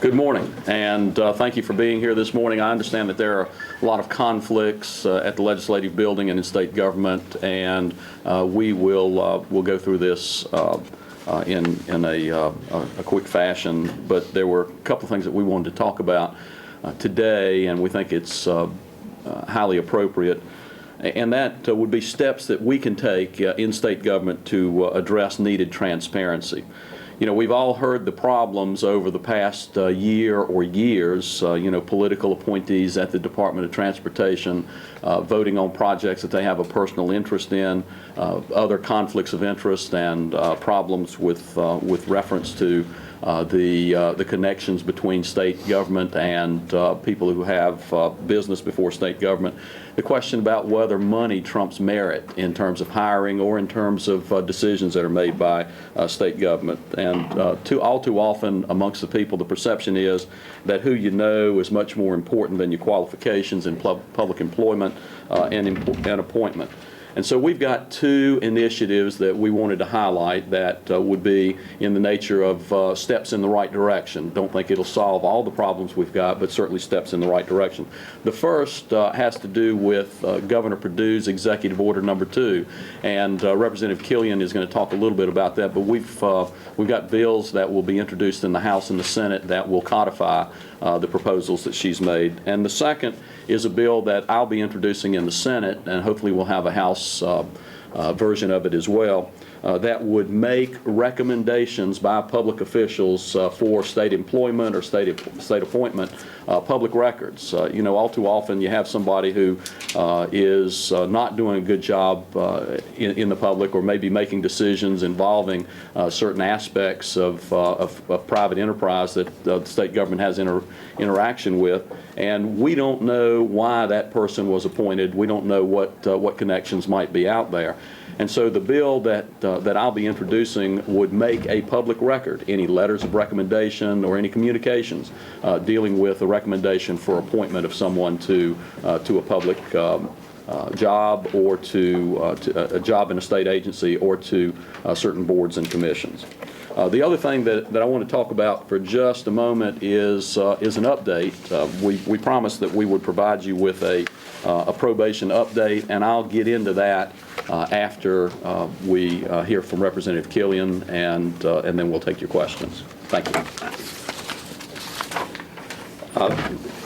Good morning, and thank you for being here this morning. I understand that there are a lot of conflicts at the legislative building and in state government, and we will we'll go through this in a quick fashion. But there were a couple of things that we wanted to talk about today, and we think it's highly appropriate. And that would be steps that we can take in state government to address needed transparency. You know, we've all heard the problems over the past year or years, political appointees at the Department of Transportation voting on projects that they have a personal interest in, other conflicts of interest, and problems with reference to the connections between state government and people who have business before state government. The question about whether money trumps merit in terms of hiring or in terms of decisions that are made by state government. And all too often amongst the people, the perception is that who you know is much more important than your qualifications in public employment and appointment. And so we've got two initiatives that we wanted to highlight that would be in the nature of steps in the right direction. Don't think it'll solve all the problems we've got, but certainly steps in the right direction. The first has to do with Governor Perdue's Executive Order Number 2, and Representative Killian is going to talk a little bit about that. But we've got bills that will be introduced in the House and the Senate that will codify the proposals that she's made. And the second is a bill that I'll be introducing in the Senate, and hopefully we'll have a House version of it as well, that would make recommendations by public officials for state employment or state appointment public records. All too often you have somebody who is not doing a good job in the public, or maybe making decisions involving certain aspects of private enterprise that the state government has interaction with, and we don't know why that person was appointed. We don't know what connections might be out there. And so the bill that I'll be introducing would make a public record any letters of recommendation or any communications dealing with a recommendation for appointment of someone to a public job, or to a job in a state agency, or to certain boards and commissions. The other thing that I want to talk about for just a moment is an update. We promised that we would provide you with a probation update, and I'll get into that after we hear from Representative Killian, and then we'll take your questions. Thank you.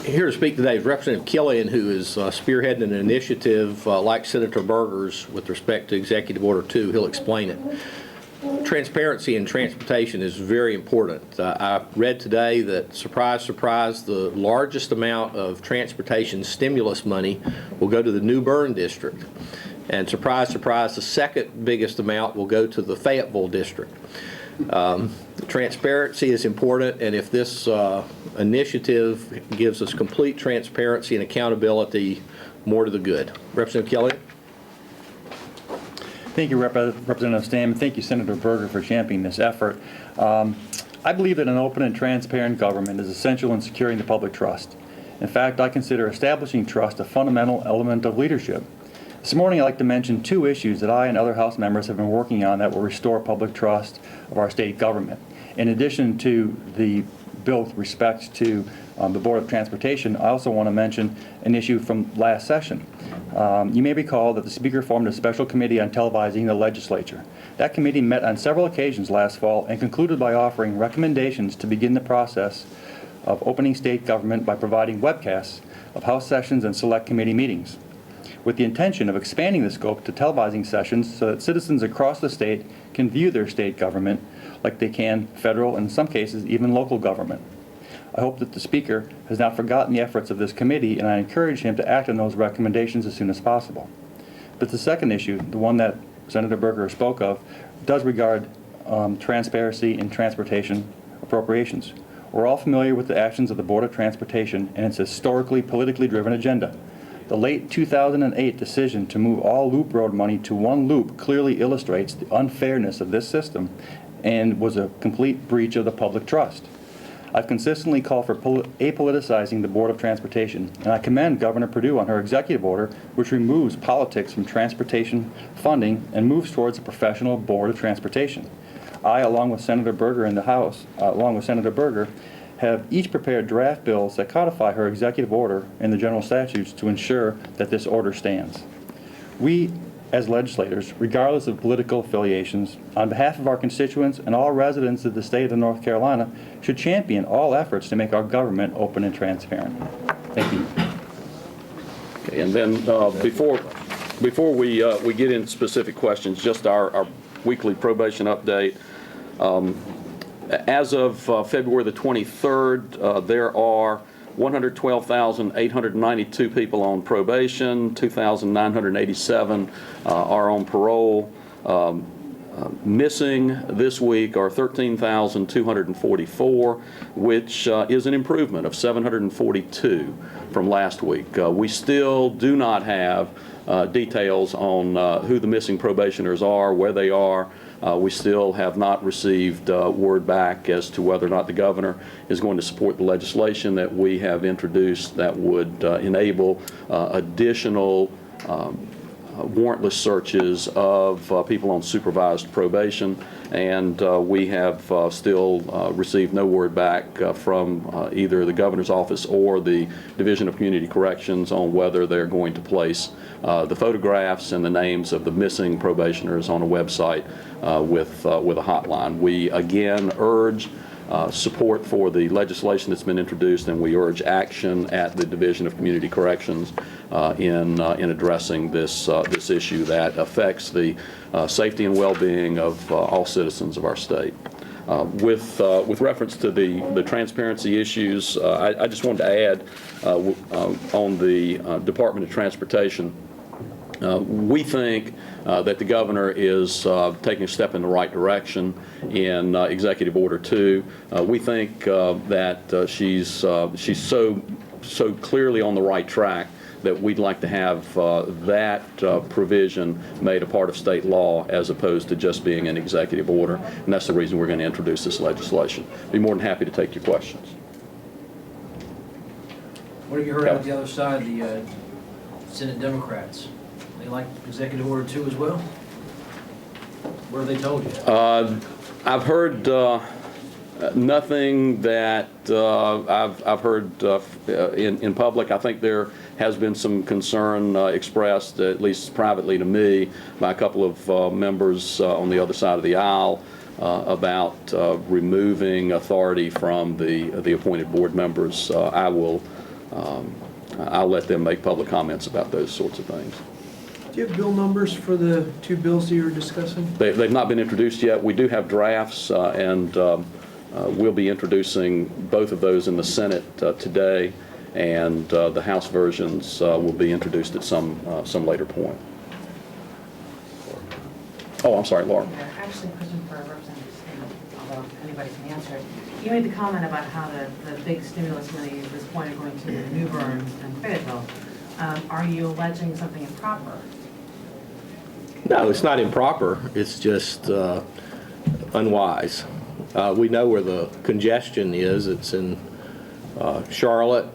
Here to speak today is Representative Killian, who is spearheading an initiative like Senator Berger's with respect to Executive Order 2. He'll explain it. Transparency in transportation is very important. I read today that, surprise, surprise, the largest amount of transportation stimulus money will go to the New Bern district. And surprise, surprise, the second biggest amount will go to the Fayetteville district. Transparency is important, and if this initiative gives us complete transparency and accountability, more to the good. Representative Killian. Thank you, Representative Stam, and thank you, Senator Berger, for championing this effort. I believe that an open and transparent government is essential in securing the public trust. In fact, I consider establishing trust a fundamental element of leadership. This morning, I'd like to mention two issues that I and other House members have been working on that will restore public trust of our state government. In addition to the bill with respect to the Board of Transportation, I also want to mention an issue from last session. You may recall that the Speaker formed a special committee on televising the legislature. That committee met on several occasions last fall and concluded by offering recommendations to begin the process of opening state government by providing webcasts of House sessions and select committee meetings, with the intention of expanding the scope to televising sessions so that citizens across the state can view their state government like they can federal and in some cases even local government. I hope that the Speaker has not forgotten the efforts of this committee, and I encourage him to act on those recommendations as soon as possible. But the second issue, the one that Senator Berger spoke of, does regard transparency in transportation appropriations. We're all familiar with the actions of the Board of Transportation and its historically politically driven agenda. The late 2008 decision to move all loop road money to one loop clearly illustrates the unfairness of this system and was a complete breach of the public trust. I've consistently called for apoliticizing the Board of Transportation, and I commend Governor Perdue on her executive order, which removes politics from transportation funding and moves towards a professional Board of Transportation. I, along with Senator Berger in the House, have each prepared draft bills that codify her executive order in the general statutes to ensure that this order stands. We, as legislators, regardless of political affiliations, on behalf of our constituents and all residents of the state of North Carolina, should champion all efforts to make our government open and transparent. Thank you. Okay, and then before we get into specific questions, just our weekly probation update. As of February the 23rd, there are 112,892 people on probation, 2,987 are on parole. Missing this week are 13,244, which is an improvement of 742 from last week. We still do not have details on who the missing probationers are, where they are. We still have not received word back as to whether or not the governor is going to support the legislation that we have introduced that would enable additional warrantless searches of people on supervised probation, and we have still received no word back from either the governor's office or the Division of Community Corrections on whether they're going to place the photographs and the names of the missing probationers on a website with a hotline. We again urge support for the legislation that's been introduced, and we urge action at the Division of Community Corrections in addressing this issue that affects the safety and well-being of all citizens of our state. With reference to the transparency issues, I just wanted to add on the Department of Transportation. We think that the governor is taking a step in the right direction in Executive Order 2. We think that she's so clearly on the right track that we'd like to have that provision made a part of state law as opposed to just being an executive order, and that's the reason we're going to introduce this legislation. Be more than happy to take your questions. What have you heard about the other side, the Senate Democrats? They like Executive Order 2 as well? What have they told you? I've heard nothing that I've heard in public. I think there has been some concern expressed, at least privately to me, by a couple of members on the other side of the aisle about removing authority from the appointed board members. I'll let them make public comments about those sorts of things. Do you have bill numbers for the two bills that you were discussing? They've not been introduced yet. We do have drafts, and we'll be introducing both of those in the Senate today, and the House versions will be introduced at some later point. Oh, I'm sorry, Laura. Actually, a question for Representative Stam, although anybody can answer it. You made the comment about how the big stimulus money was pointed going to New Bern and Fayetteville. Are you alleging something improper? No, it's not improper. It's just unwise. We know where the congestion is. It's in Charlotte,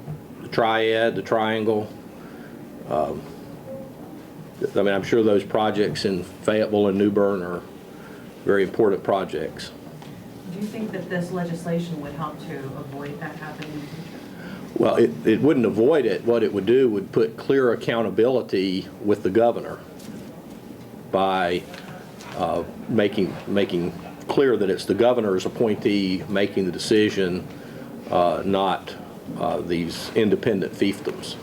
the Triad, the Triangle. I mean, I'm sure those projects in Fayetteville and New Bern are very important projects. Do you think that this legislation would help to avoid that happening in the future? Well, it wouldn't avoid it. What it would do would put clear accountability with the governor by making clear that it's the governor's appointee making the decision, not these independent fiefdoms.